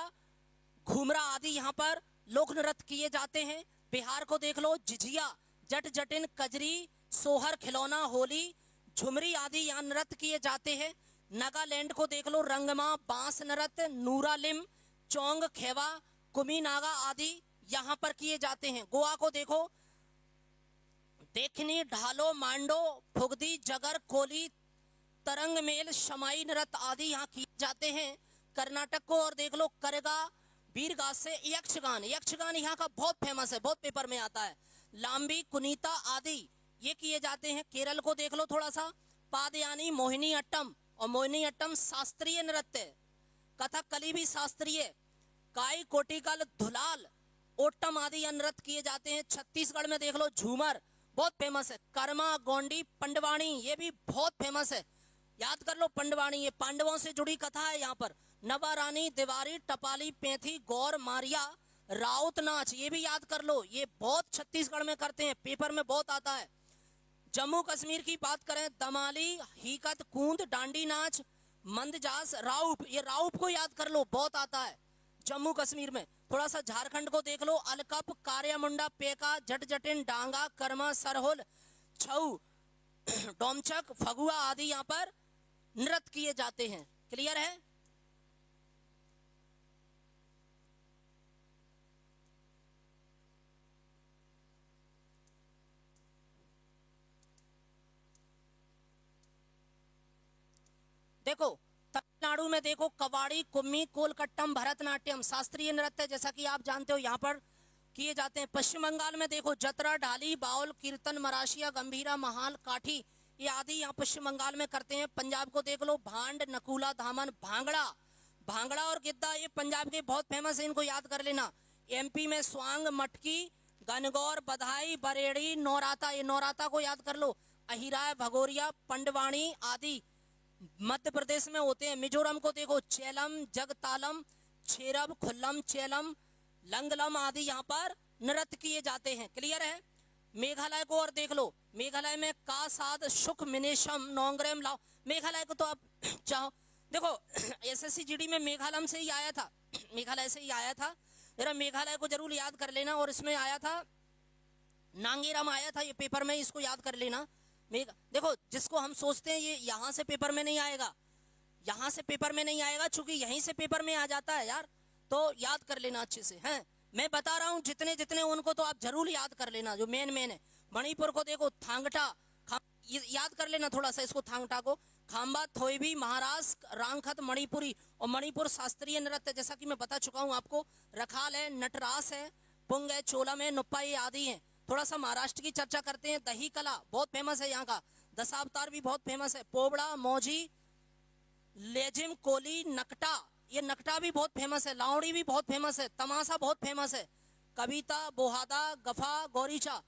घूमरा आदि यहाँ पर लोक नृत्य किए जाते हैं। बिहार को देख लो, झिझिया, जट जटिन, कजरी, सोहर, खिलौना, होली, झुमरी आदि यहाँ नृत्य किए जाते हैं। नागालैंड को देख लो, रंगमा, बांस नृत्य, नूरालिम, चोंग, खेवा, कुमी नागा आदि यहाँ पर किए जाते हैं। गोवा को देखो, देखनी, ढालो, मांडो, फुगदी, जगर, कोली, तरंग मेल, शमाई नृत्य आदि यहाँ किए जाते हैं। कर्नाटक को और देख लो, करगा, बीरगास से यक्षगान, यक्षगान यहाँ का बहुत फेमस है, बहुत पेपर में आता है। लांबी, कुनीता आदि ये किए जाते हैं। केरल को देख लो थोड़ा सा, पादयानी, मोहिनी अट्टम, और मोहिनी अट्टम शास्त्रीय नृत्य, कथकली भी शास्त्रीय, काई, कोटिकल, धुलाल, ओट्टम आदि नृत्य किए जाते हैं। छत्तीसगढ़ में देख लो, झूमर बहुत फेमस है। कर्मा, गोंडी, पंडवाणी ये भी बहुत फेमस है, याद कर लो पंडवाणी, ये पांडवों से जुड़ी कथा है यहाँ पर। नवा रानी, दिवारी, टपाली, पैंथी, गौर, मारिया, राउत नाच ये भी याद कर लो, ये बहुत छत्तीसगढ़ में करते हैं, पेपर में बहुत आता है। जम्मू कश्मीर की बात करें, दमाली, हीकत, कूंद, डांडी नाच, मंदजास, राउप, ये राउप को याद कर लो, बहुत आता है जम्मू कश्मीर में। थोड़ा सा झारखंड को देख लो, अलकप, कार्यामुंडा, पेका, जट जटिन, डांगा, कर्मा, सरहुल, छऊ, डोमचक, फगुआ आदि यहाँ पर नृत्य किए जाते हैं। क्लियर है? देखो तमिलनाडु में देखो, कवाड़ी, कुम्मी, कोलकट्टम, भरतनाट्यम शास्त्रीय नृत्य जैसा कि आप जानते हो यहाँ पर किए जाते हैं। पश्चिम बंगाल में देखो, जतरा, ढाली, बाउल, कीर्तन, मराशिया, गंभीरा, महाल, काठी ये आदि यहाँ पश्चिम बंगाल में करते हैं। पंजाब को देख लो, भांड, नकूला, धामन, भांगड़ा, भांगड़ा और गिद्दा ये पंजाब के बहुत फेमस है, इनको याद कर लेना। एमपी में स्वांग, मटकी, गनगौर, बधाई, बरेड़ी, नौराता, ये नौराता को याद कर लो। अहिराय, भगोरिया, पंडवाणी आदि मध्य प्रदेश में होते हैं। मिजोरम को देखो, चेलम, जगतालम, छेरब, खुल्लम, चेलम, लंगलम आदि यहाँ पर नृत्य किए जाते हैं। क्लियर है? मेघालय को और देख लो, मेघालय में का, साद, सुख, मिनेशम, नोंगरेम, लाओ, मेघालय को तो आप चाहो देखो एसएससी जीडी में मेघालय से ही आया था, मेघालय से ही आया था, जरा मेघालय को जरूर याद कर लेना। और इसमें आया था नांगेरम आया था, ये पेपर में, इसको याद कर लेना। देखो जिसको हम सोचते हैं ये यहाँ से पेपर में नहीं आएगा, यहाँ से पेपर में नहीं आएगा, चूंकि यहीं से पेपर में आ जाता है यार, तो याद कर लेना अच्छे से। हैं मैं बता रहा हूँ जितने जितने उनको तो आप जरूर याद कर लेना, जो मेन मेन है। मणिपुर को देखो, थांगटा, याद कर लेना थोड़ा सा इसको, थांगटा को। खाम्बा, थोईबी, महाराष्ट्र, रांगखत, मणिपुरी, और मणिपुर शास्त्रीय नृत्य जैसा कि मैं बता चुका हूँ आपको। रखाल है, नटरास है, पुंग है, चोलम है, नुप्पा ये आदि है। थोड़ा सा महाराष्ट्र की चर्चा करते हैं। दही कला बहुत फेमस है यहाँ का, दशावतार भी बहुत फेमस है। पोबड़ा, मौजी, लेजिम, कोली, नकटा, ये नकटा भी बहुत फेमस है। लावड़ी भी बहुत फेमस है। तमाशा बहुत फेमस है। कविता, बोहादा, गफा, गौरीचा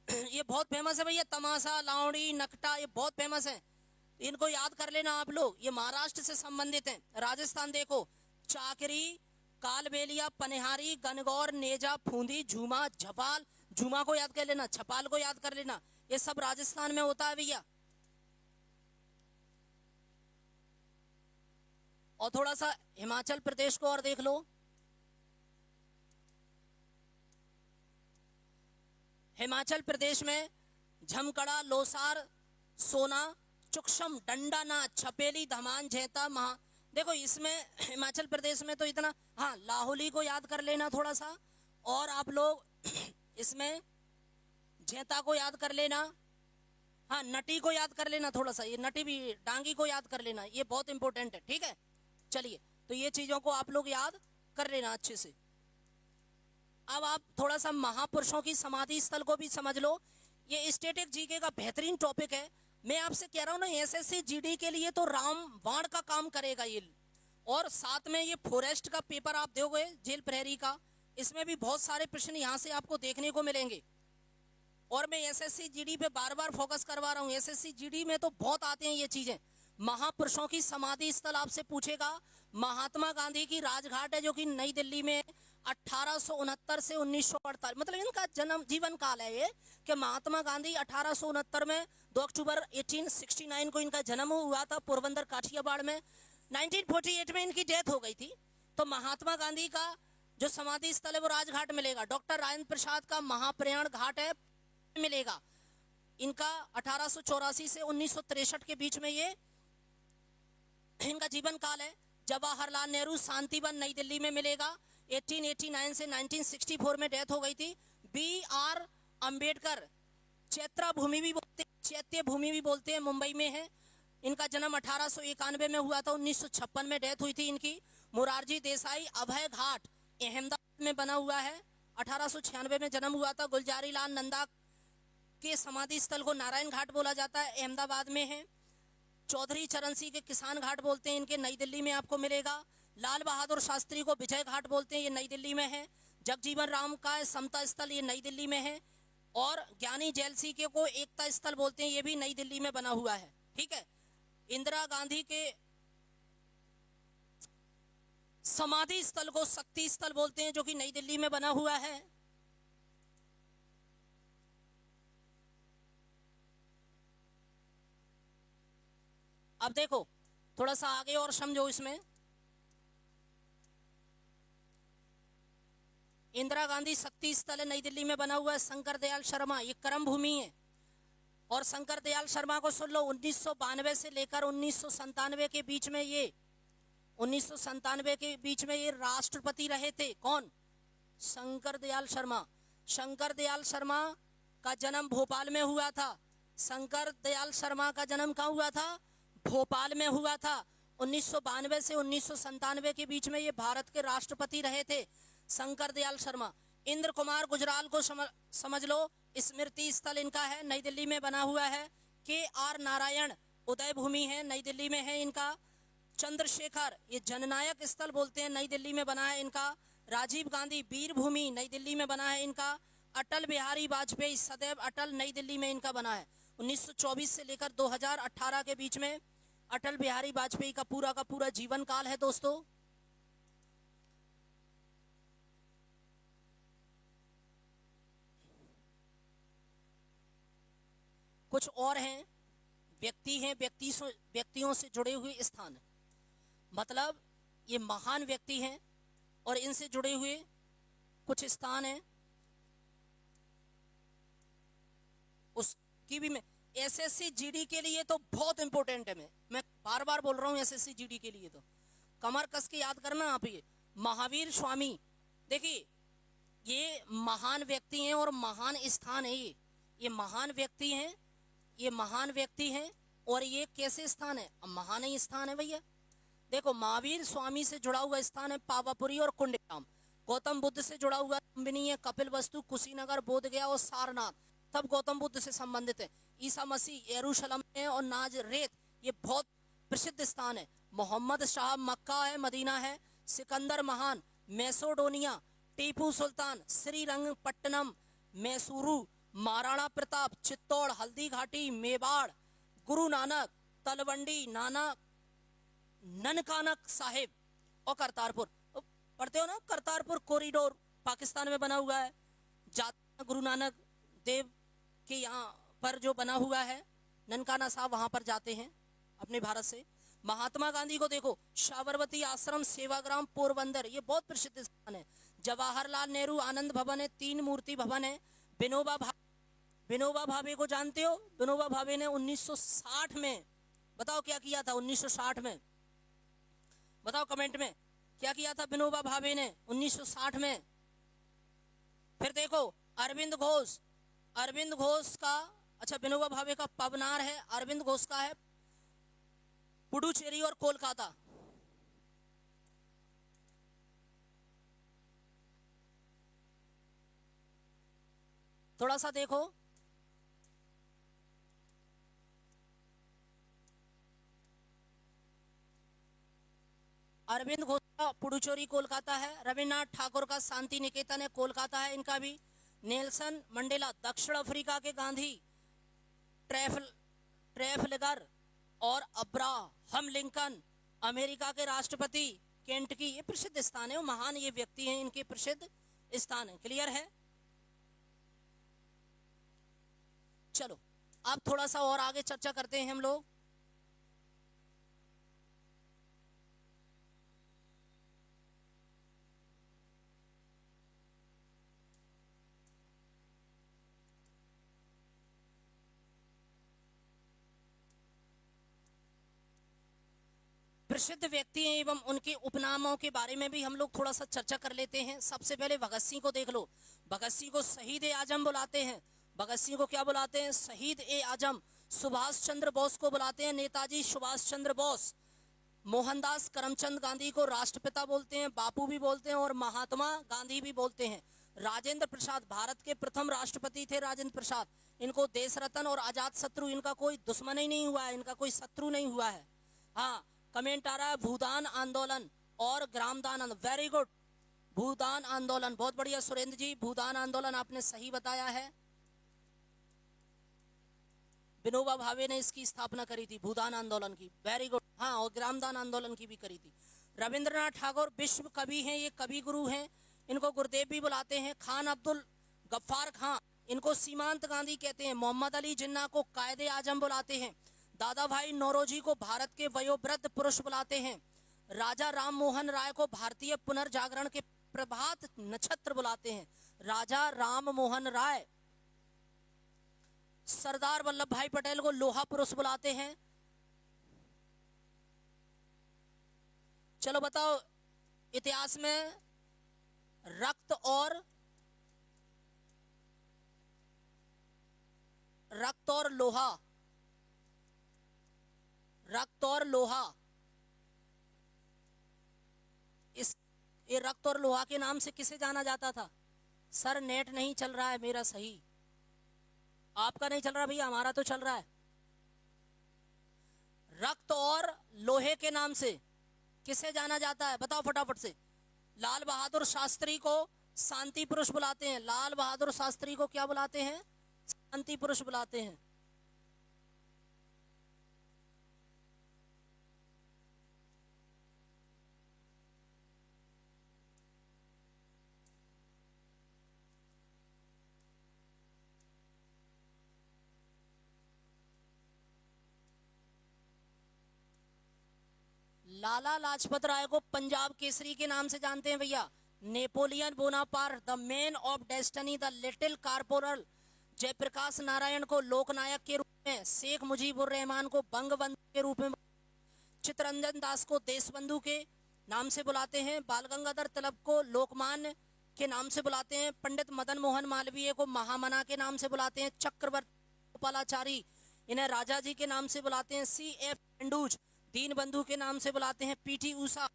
ये बहुत फेमस है भैया। तमाशा, लावड़ी, नकटा ये बहुत फेमस है, इनको याद कर लेना आप लोग, ये महाराष्ट्र से संबंधित है। राजस्थान देखो, चाकरी, कालबेलिया, पनिहारी, गनगौर, नेजा, फूंदी, झूमा, झपाल, झूमा को याद कर लेना, छपाल को याद कर लेना, ये सब राजस्थान में होता है भैया। और थोड़ा सा हिमाचल प्रदेश को और देख लो, हिमाचल प्रदेश में झमकड़ा, लोसार, सोना, चुक्षम, डंडा नाच, छपेली, धमान, झेता, महा, देखो इसमें हिमाचल प्रदेश में तो इतना, हाँ लाहौली को याद कर लेना थोड़ा सा, और आप लोग इसमें झेता को याद कर लेना, हाँ नटी को याद कर लेना थोड़ा सा, ये नटी भी, डांगी को याद कर लेना, ये बहुत इंपॉर्टेंट है। ठीक है, चलिए तो ये चीजों को आप लोग याद कर लेना अच्छे से। अब आप थोड़ा सा महापुरुषों की समाधि स्थल को भी समझ लो। ये स्टैटिक जीके का बेहतरीन टॉपिक है। मैं आपसे कह रहा हूं ना, एसएससी जीडी के लिए तो रामबाण का काम करेगा ये। और साथ में ये फॉरेस्ट का पेपर आप दोगे, जेल प्रहरी का, इसमें भी बहुत सारे प्रश्न यहां से आपको देखने को मिलेंगे। और मैं एसएससी जीडी पे बार बार फोकस करवा रहा हूं। एसएससी जीडी में तो बहुत आते हैं ये चीजें। महापुरुषों की समाधि स्थल आपसे पूछेगा। महात्मा गांधी की राजघाट है जो कि नई दिल्ली में 1869 से 1948, मतलब इनका जन्म जीवन काल है ये, कि महात्मा गांधी 1869 में 2 अक्टूबर 1869 को इनका जन्म हुआ था पोरबंदर काठियावाड़ में। 1948 में इनकी डेथ हो गई थी। तो महात्मा गांधी का जो समाधि स्थल है वो राजघाट मिलेगा। डॉक्टर राजेंद्र प्रसाद का महाप्रयाण घाट है मिलेगा। इनका 1884 से 1963 के बीच में ये इनका जीवन काल है। जवाहरलाल नेहरू शांतिवन नई दिल्ली में मिलेगा। 1889 से 1964 में डेथ हो गई थी। बी आर अंबेडकर चैत्य भूमि भी बोलते हैं, मुंबई में है। इनका जन्म 1891 में हुआ था, 1956 में डेथ हुई थी इनकी। मोरारजी देसाई अभय घाट अहमदाबाद में बना हुआ है, 1896 में जन्म हुआ था। गुलजारी लाल नंदा के समाधि स्थल को नारायण घाट बोला जाता है, अहमदाबाद में है। चौधरी चरण सिंह के किसान घाट बोलते हैं, इनके नई दिल्ली में आपको मिलेगा। लाल बहादुर शास्त्री को विजय घाट बोलते हैं, ये नई दिल्ली में है। जगजीवन राम का समता स्थल ये नई दिल्ली में है। और ज्ञानी जैल सिंह के को एकता स्थल बोलते हैं, ये भी नई दिल्ली में बना हुआ है। ठीक है। इंदिरा गांधी के समाधि स्थल को शक्ति स्थल बोलते हैं, जो कि नई दिल्ली में बना हुआ है। अब देखो थोड़ा सा आगे और समझो इसमें। इंदिरा गांधी शक्ति स्थल है, नई दिल्ली में बना हुआ है। शंकर दयाल शर्मा, ये कर्म भूमि है। और शंकर दयाल शर्मा को सुन लो, 1992 से लेकर 1997 के बीच में ये 1997 के बीच में ये राष्ट्रपति रहे थे। कौन? शंकर दयाल शर्मा। शंकर दयाल शर्मा का जन्म भोपाल में हुआ था। शंकर दयाल शर्मा का जन्म कहाँ हुआ था? भोपाल में हुआ था। 1992 से 1997 के बीच में ये भारत के राष्ट्रपति रहे थे, शंकर दयाल शर्मा। इंद्र कुमार गुजराल को समझ लो, स्मृति स्थल इनका है, नई दिल्ली में बना हुआ है। के आर नारायण उदय भूमि है, नई दिल्ली में है इनका। चंद्रशेखर, ये जननायक स्थल बोलते हैं, नई दिल्ली में बना है इनका। राजीव गांधी वीर भूमि, नई दिल्ली में बना है इनका। अटल बिहारी वाजपेयी सदैव अटल, नई दिल्ली में इनका बना है। 1924 से लेकर 2018 के बीच में अटल बिहारी वाजपेयी का पूरा जीवन काल है दोस्तों। कुछ और हैं, व्यक्तियों से जुड़े हुए स्थान, मतलब ये महान व्यक्ति हैं और इनसे जुड़े हुए कुछ स्थान हैं, उसकी भी मैं एसएससी जीडी के लिए तो बहुत इंपॉर्टेंट है। मैं बार बार बोल रहा हूँ, एसएससी जीडी के लिए तो कमर कस के याद करना आप। ये महावीर स्वामी, देखिए ये महान व्यक्ति हैं और महान स्थान है। ये महान व्यक्ति हैं, ये महान व्यक्ति हैं और ये कैसे स्थान है? महान ही स्थान है भैया। देखो महावीर स्वामी से जुड़ा हुआ स्थान है पावापुरी और कुंडीराम। गौतम बुद्ध से जुड़ा हुआ लुम्बिनी है, कपिल वस्तु, कुशीनगर, बोधगया और सारनाथ, तब गौतम बुद्ध से संबंधित है। ईसा मसीह यरूशलेम में और नाजरेत, ये बहुत प्रसिद्ध स्थान है। मोहम्मद शाह मक्का है, मदीना है। सिकंदर महान मैसेडोनिया। टीपू सुल्तान श्रीरंगपट्टनम, मैसूरू। महाराणा प्रताप चित्तौड़, हल्दी घाटी, मेवाड़। गुरु नानक तलवंडी, ननकानक साहिब और करतारपुर। पढ़ते हो ना, करतारपुर कॉरिडोर पाकिस्तान में बना हुआ है। जाते गुरु नानक देव के यहाँ पर जो बना हुआ है ननकाना साहब, वहां पर जाते हैं अपने भारत से। महात्मा गांधी को देखो, साबरमती आश्रम सेवाग्राम पोरबंदर, ये बहुत प्रसिद्ध स्थान है। जवाहरलाल नेहरू आनंद भवन है, 3 मूर्ति भवन है। विनोबा भावे को जानते हो? विनोबा भावे ने 1960 में, बताओ क्या किया था 1960 में? बताओ कमेंट में क्या किया था विनोबा भावे ने 1960 में? फिर देखो अरविंद घोष का, अच्छा विनोबा भावे का पवनार है, अरविंद घोष का है पुडुचेरी और कोलकाता। थोड़ा सा देखो, अरविंद घोष का पुडुचेरी कोलकाता है। रविन्द्रनाथ ठाकुर का शांति निकेतन है, कोलकाता है इनका भी। नेल्सन मंडेला दक्षिण अफ्रीका के गांधी, ट्रेफलगर और अब्राहम लिंकन अमेरिका के राष्ट्रपति, केंटकी, ये प्रसिद्ध स्थान है, महान ये व्यक्ति हैं, इनके प्रसिद्ध स्थान है। क्लियर है? चलो अब थोड़ा सा और आगे चर्चा करते हैं हम लोग। प्रसिद्ध व्यक्ति एवं उनके उपनामों के बारे में भी हम लोग थोड़ा सा चर्चा कर लेते हैं। सबसे पहले भगत सिंह को देख लो। भगत सिंह को शहीद ए आजम बुलाते हैं। भगत सिंह को क्या बुलाते हैं? शहीद ए आजम। सुभाष चंद्र बोस को बुलाते हैं नेताजी सुभाष चंद्र बोस। मोहनदास करमचंद गांधी को राष्ट्रपिता बोलते हैं, बापू भी बोलते हैं और महात्मा गांधी भी बोलते हैं। राजेंद्र प्रसाद भारत के प्रथम राष्ट्रपति थे। राजेंद्र प्रसाद, इनको देश रत्न और आजाद शत्रु, इनका कोई दुश्मन ही नहीं हुआ है, इनका कोई शत्रु नहीं हुआ है। हाँ, कमेंट आ रहा है भूदान आंदोलन और ग्रामदान आंदोलन, वेरी गुड। भूदान आंदोलन, बहुत बढ़िया सुरेंद्र जी, भूदान आंदोलन आपने सही बताया है। विनोबा भावे ने इसकी स्थापना करी थी, भूदान आंदोलन की, वेरी गुड। हाँ, और ग्रामदान आंदोलन की भी करी थी। रविंद्रनाथ ठाकुर विश्व कवि हैं, ये कवि गुरु हैं, इनको गुरुदेव भी बुलाते हैं। खान अब्दुल गफ्फार खां, इनको सीमांत गांधी कहते हैं। मोहम्मद अली जिन्ना को कायदे आजम बुलाते हैं। दादा भाई नौरोजी को भारत के वयोवृद्ध पुरुष बुलाते हैं। राजा राम मोहन राय को भारतीय पुनर्जागरण के प्रभात नक्षत्र बुलाते हैं। राजा राम मोहन राय। सरदार वल्लभ भाई पटेल को लोहा पुरुष बुलाते हैं। चलो बताओ, इतिहास में रक्त और लोहा, रक्त और लोहा, ये रक्त और लोहा के नाम से किसे जाना जाता था? सर नेट नहीं चल रहा है मेरा सही, आपका नहीं चल रहा भैया, हमारा तो चल रहा है। रक्त और लोहे के नाम से किसे जाना जाता है? बताओ फटाफट से। लाल बहादुर शास्त्री को शांति पुरुष बुलाते हैं। लाल बहादुर शास्त्री को क्या बुलाते हैं? शांति पुरुष बुलाते हैं। लाला लाजपत राय को पंजाब केसरी के नाम से जानते हैं भैया। Napoleon Bonaparte, the man of destiny, the little corporal. Jayaprakash Narayan को लोकनायक के रूप में, शेख मुजीबुर रहमान को बंगबंधु के रूप में, चित्तरंजन दास को देशबंधु के नाम से बुलाते हैं। बाल गंगाधर तिलक को लोकमान्य के नाम से बुलाते हैं। पंडित मदन मोहन मालवीय को महामना के नाम से बुलाते हैं। चक्रवर्ती गोपालाचारी, इन्हें राजा जी के नाम से बुलाते हैं। C.F. एंडूज दीनबंधु के नाम से बुलाते हैं। P.T. उषा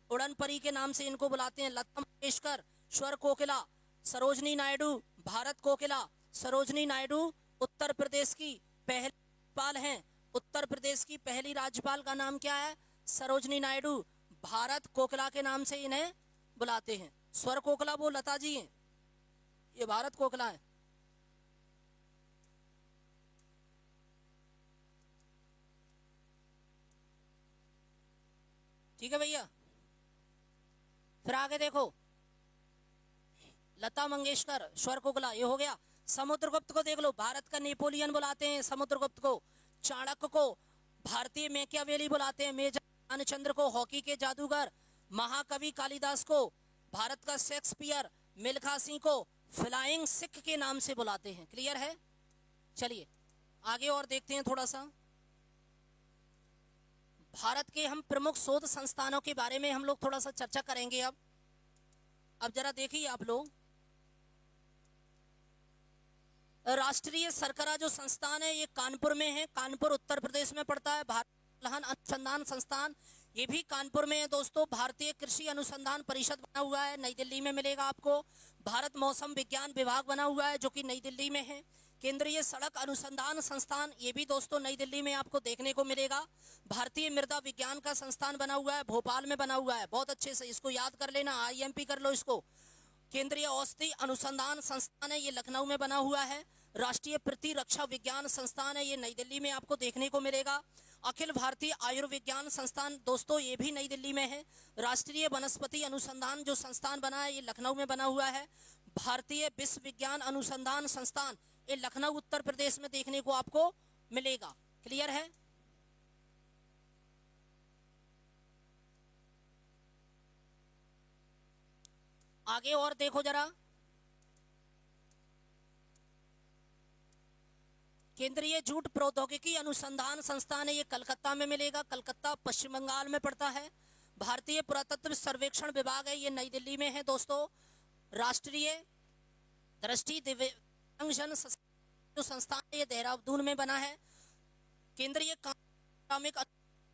उड़न परी के नाम से इनको बुलाते हैं। लता मंगेशकर, स्वर कोकिला। सरोजनी नायडू भारत कोकिला। सरोजनी नायडू उत्तर प्रदेश की पहली राज्यपाल हैं। उत्तर प्रदेश की पहली राज्यपाल का नाम क्या है? सरोजनी नायडू। भारत कोकिला के नाम से इन्हें बुलाते हैं। स्वर कोकिला वो लता जी हैं, ये भारत कोकिला है। ठीक है भैया, फिर आगे देखो। लता मंगेशकर, स्वर कोकिला, ये हो गया। समुद्रगुप्त को देख लो, भारत का नेपोलियन बुलाते हैं समुद्रगुप्त को। चाणक्य को भारतीय मैकियावेली बुलाते हैं। मेजर ध्यानचंद्र को हॉकी के जादूगर। महाकवि कालिदास को भारत का शेक्सपियर। मिल्खा सिंह को फ्लाइंग सिख के नाम से बुलाते हैं। क्लियर है? चलिए आगे और देखते हैं थोड़ा सा। भारत के हम प्रमुख शोध संस्थानों के बारे में हम लोग थोड़ा सा चर्चा करेंगे। अब जरा देखिए आप लोग, राष्ट्रीय सरकरा जो संस्थान है ये कानपुर में है, कानपुर उत्तर प्रदेश में पड़ता है। भारत दलहन अनुसंधान संस्थान ये भी कानपुर में है दोस्तों। भारतीय कृषि अनुसंधान परिषद बना हुआ है, नई दिल्ली में मिलेगा आपको। भारत मौसम विज्ञान विभाग बना हुआ है जो कि नई दिल्ली में है। केंद्रीय सड़क अनुसंधान संस्थान, ये भी दोस्तों नई दिल्ली में आपको देखने को मिलेगा। भारतीय मृदा विज्ञान का संस्थान बना हुआ है, भोपाल में बना हुआ है, बहुत अच्छे से इसको याद कर लेना, IMP कर लो इसको। केंद्रीय औषधि अनुसंधान संस्थान है, ये लखनऊ में बना हुआ है। राष्ट्रीय प्रतिरक्षा विज्ञान संस्थान है, ये नई दिल्ली में आपको देखने को मिलेगा। अखिल भारतीय आयुर्विज्ञान संस्थान दोस्तों ये भी नई दिल्ली में है। राष्ट्रीय वनस्पति अनुसंधान जो संस्थान बना है ये लखनऊ में बना हुआ है। भारतीय विश्व विज्ञान अनुसंधान संस्थान ये लखनऊ उत्तर प्रदेश में देखने को आपको मिलेगा। क्लियर है? आगे और देखो जरा, केंद्रीय जूट प्रौद्योगिकी अनुसंधान संस्थान है, ये कलकत्ता में मिलेगा, कलकत्ता पश्चिम बंगाल में पड़ता है। भारतीय पुरातत्व सर्वेक्षण विभाग है, ये नई दिल्ली में है दोस्तों। राष्ट्रीय दृष्टि दिव्यांगजन जो संस्थान है ये देहरादून में बना है। केंद्रीय कार्मिक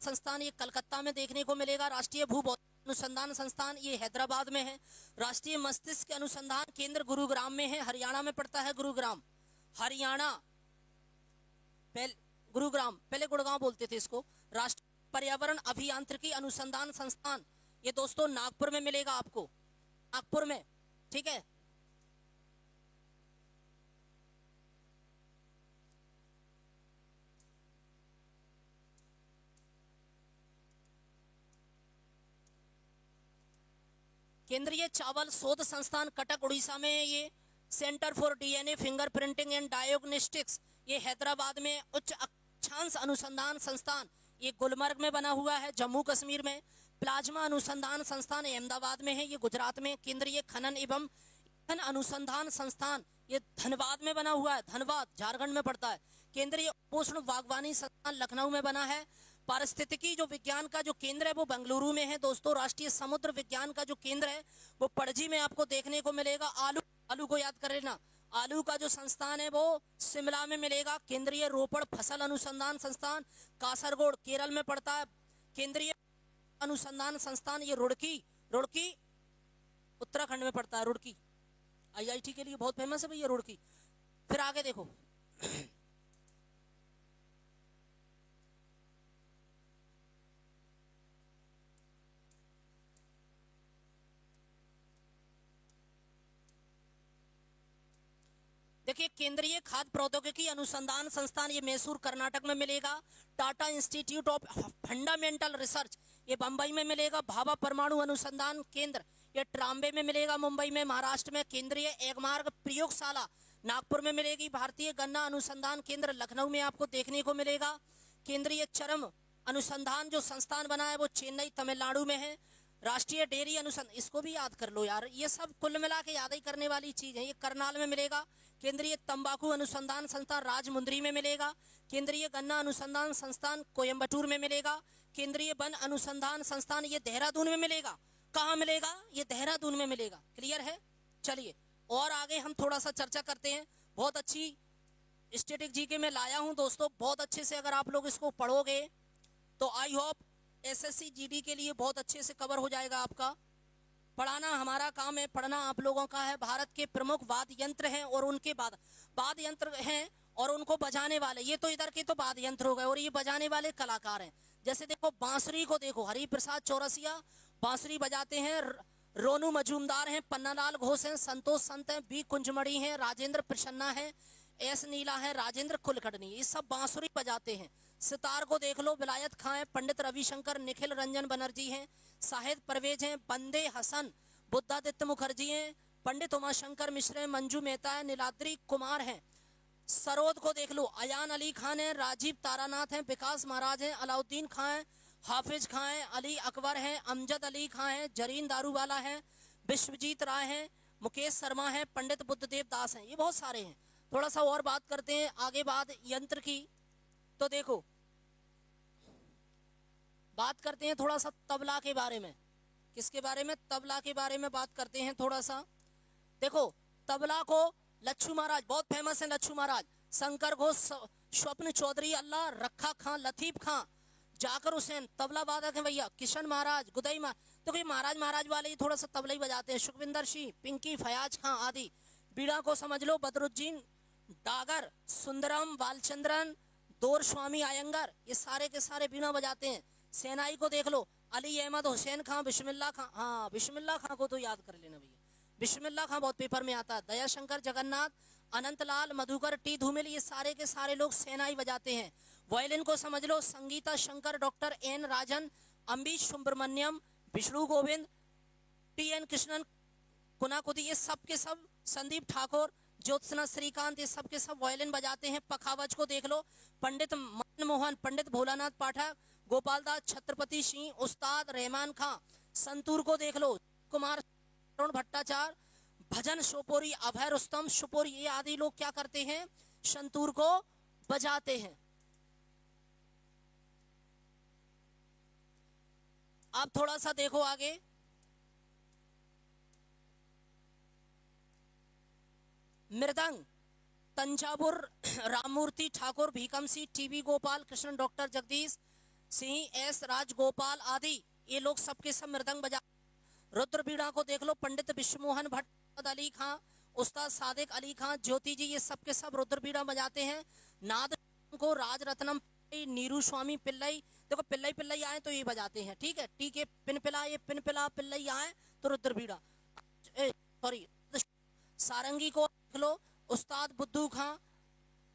संस्थान ये कलकत्ता में देखने को मिलेगा। राष्ट्रीय भूभौतिक अनुसंधान संस्थान ये हैदराबाद में है। राष्ट्रीय मस्तिष्क अनुसंधान केंद्र गुरुग्राम में है, हरियाणा में पड़ता है, गुरुग्राम हरियाणा, गुरुग्राम, पहले गुड़गांव बोलते थे इसको। राष्ट्रीय पर्यावरण अभियांत्रिकी अनुसंधान संस्थान ये दोस्तों नागपुर में मिलेगा आपको, नागपुर में, ठीक है। केंद्रीय चावल शोध संस्थान कटक उड़ीसा में है ये। Centre for DNA fingerprinting and diagnostics ये हैदराबाद में। उच्च अक्षांश अनुसंधान संस्थान ये गुलमर्ग में बना हुआ है, जम्मू कश्मीर में। प्लाज्मा अनुसंधान संस्थान अहमदाबाद में है, ये गुजरात में। केंद्रीय खनन एवं ईंधन अनुसंधान संस्थान ये धनबाद में बना हुआ है, धनबाद झारखंड में पड़ता है। केंद्रीय उपोष्ण बागवानी संस्थान लखनऊ में बना है। पारिस्थितिकी जो विज्ञान का जो केंद्र है वो बेंगलुरु में है दोस्तों। राष्ट्रीय समुद्र विज्ञान का जो केंद्र है वो पणजी में आपको देखने को मिलेगा। आलू को याद कर लेना, आलू का जो संस्थान है वो शिमला में मिलेगा। केंद्रीय रोपड़ फसल अनुसंधान संस्थान कासरगोड केरल में पड़ता है। केंद्रीय अनुसंधान संस्थान ये रुड़की उत्तराखंड में पड़ता है। रुड़की IIT के लिए बहुत फेमस है भैया रुड़की। फिर आगे देखो देखिए, केंद्रीय खाद्य प्रौद्योगिकी अनुसंधान संस्थान ये मैसूर कर्नाटक में मिलेगा। Tata institute of fundamental research ये बंबई में मिलेगा। भाभा परमाणु अनुसंधान केंद्र ये ट्राम्बे में मिलेगा, मुंबई में महाराष्ट्र में। केंद्रीय एगमार्ग प्रयोगशाला नागपुर में मिलेगी। भारतीय गन्ना अनुसंधान केंद्र लखनऊ में आपको देखने को मिलेगा। केंद्रीय चरम अनुसंधान जो संस्थान बना है वो चेन्नई तमिलनाडु में है। राष्ट्रीय डेयरी अनुसंधान, इसको भी याद कर लो यार, ये सब कुल मिला के याद ही करने वाली चीज है। ये करनाल में मिलेगा। केंद्रीय तंबाकू अनुसंधान संस्थान राजमुंद्री में मिलेगा। केंद्रीय गन्ना अनुसंधान संस्थान कोयम्बटूर में मिलेगा। केंद्रीय वन अनुसंधान संस्थान ये देहरादून में मिलेगा। कहाँ मिलेगा? ये देहरादून में मिलेगा। क्लियर है? चलिए और आगे हम थोड़ा सा चर्चा करते हैं। बहुत अच्छी स्टैटिक जीके में लाया हूं दोस्तों, बहुत अच्छे से अगर आप लोग इसको पढ़ोगे तो आई होप SSC GD के लिए बहुत अच्छे से कवर हो जाएगा आपका। पढ़ाना हमारा काम है, पढ़ना आप लोगों का है। भारत के प्रमुख वाद्य यंत्र हैं और उनके वाद्य यंत्र हैं और उनको बजाने वाले, ये तो इधर के तो वाद्य यंत्र हो गए और ये बजाने वाले कलाकार हैं। जैसे देखो बांसुरी को देखो, हरिप्रसाद चौरसिया बांसुरी बजाते हैं। रोनू मजूमदार हैं, पन्नालाल घोष हैं, संतोष संत हैं, B कुंजमणि हैं, राजेंद्र प्रसन्ना है, S नीला है, राजेंद्र कुलकर्णी, ये सब बांसुरी बजाते हैं। सितार को देख लो, विलायत खां है, पंडित रविशंकर, निखिल रंजन बनर्जी हैं, शाहिद परवेज हैं, बंदे हसन, बुद्धादित्य मुखर्जी हैं, पंडित उमाशंकर मिश्र हैं, मंजू मेहता है, नीलाद्री कुमार हैं। सरोद को देख लो, अयान अली खान है, राजीव तारानाथ हैं, विकास महाराज हैं, अलाउद्दीन खां हैं, हाफिज खां हैं, अली अकबर हैं, अमजद अली खां हैं, जरीन दारूवाला हैं, विश्वजीत राय हैं, मुकेश शर्मा हैं, पंडित बुद्धदेव दास हैं। ये बहुत सारे हैं। थोड़ा सा और बात करते हैं आगे बाद यंत्र की। तो देखो बात करते हैं थोड़ा सा तबला के बारे में। किसके बारे में? तबला के बारे में बात करते हैं थोड़ा सा। देखो तबला को लच्छू महाराज बहुत फेमस है, लच्छू महाराज, शंकर घोष, स्वप्न चौधरी, अल्लाह, रखा खां, लतीफ खां, जाकर हुसैन तबला वादक है भैया, किशन महाराज, गुदई तो कोई महाराज वाले ही थोड़ा सा तबला ही बजाते हैं, सुखविंदर सिंह, पिंकी, फयाज खां आदि। बीड़ा को समझ लो, बदरुद्दीन डागर सुंदरम बालचंद्रन, दौर स्वामी आयंगर, ये सारे के सारे बीना बजाते हैं। सेनाई को देख लो, अली अहमद हुसैन खां, बिस्मिल्लाह खां, हाँ बिस्मिल्लाह खां को तो याद कर लेना भैया, बिस्मिल्लाह खां बहुत पेपर में आता है। दयाशंकर जगन्नाथ, अनंतलाल, मधुकर टी धूमिल, ये सारे के सारे लोग सेनाई बजाते हैं। वायलिन को समझ लो, संगीता शंकर, डॉक्टर एन राजन, अम्बीश सुब्रमण्यम, विष्णु गोविंद, टी एन कृष्णन कुनाकुदी, ये सब के सब, संदीप ठाकुर, ज्योत्सना श्रीकांत, ये सब के सब वायलिन बजाते हैं। पखावज को देख लो, पंडित मदन मोहन, पंडित भोलानाथ पाठक, गोपाल दास, छत्रपति सिंह, उस्ताद रहमान खां। संतूर को देख लो, कुमार भट्टाचार्य, भजन शोपोरी, अभय रुस्तम शुपोरी, ये आदि लोग क्या करते हैं, संतूर को बजाते हैं। अब थोड़ा सा देखो आगे, मृदंग Thanjavur Ramamurthy Thakur, Bhikam Singh, TB Gopal Krishna, doctor Jagdish Singh, S Rajagopal आदि, ये लोग सबके सब मृदंग बजा। रुद्र बीड़ा को देख लो, पंडित विश्वमोहन भट्ट, अली खां, उस्ताद सादिक अली खां, ज्योति जी, ये सब के सब रुद्र बीड़ा बजाते हैं। नाद को राजरत्नम, नीरू स्वामी पिल्लई, देखो पिल्लई पिल्लई आए तो ये बजाते हैं, ठीक है। टी के पिन पिला, ये पिन पिला पिल्लई आए तो रुद्र बीड़ा, सॉरी सारंगी को देख लो, उस्ताद बुद्धू खां,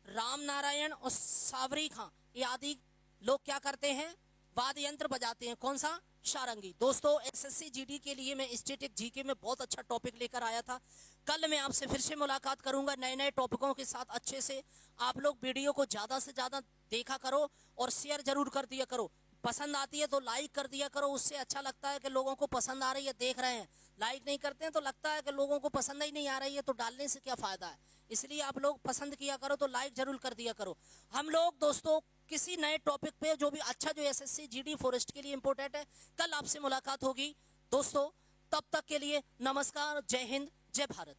राम नारायण और सावरी खां, ये आदि लोग क्या करते हैं, वाद्य यंत्र बजाते हैं। कौन सा, सारंगी। दोस्तों एसएससी जीडी के लिए मैं स्टैटिक जीके में बहुत अच्छा टॉपिक लेकर आया था। कल मैं आपसे फिर से मुलाकात करूंगा नए नए टॉपिकों के साथ। अच्छे से आप लोग वीडियो को ज्यादा से ज्यादा देखा करो और शेयर जरूर कर दिया करो। पसंद आती है तो लाइक कर दिया करो, उससे अच्छा लगता है कि लोगों को पसंद आ रही है, देख रहे हैं। लाइक नहीं करते हैं तो लगता है कि लोगों को पसंद ही नहीं आ रही है, तो डालने से क्या फायदा है। इसलिए आप लोग पसंद किया करो तो लाइक जरूर कर दिया करो। हम लोग दोस्तों किसी नए टॉपिक पे जो भी अच्छा, जो एसएससी जीडी फॉरेस्ट के लिए इंपॉर्टेंट है, कल आपसे मुलाकात होगी दोस्तों। तब तक के लिए नमस्कार, जय हिंद, जय भारत।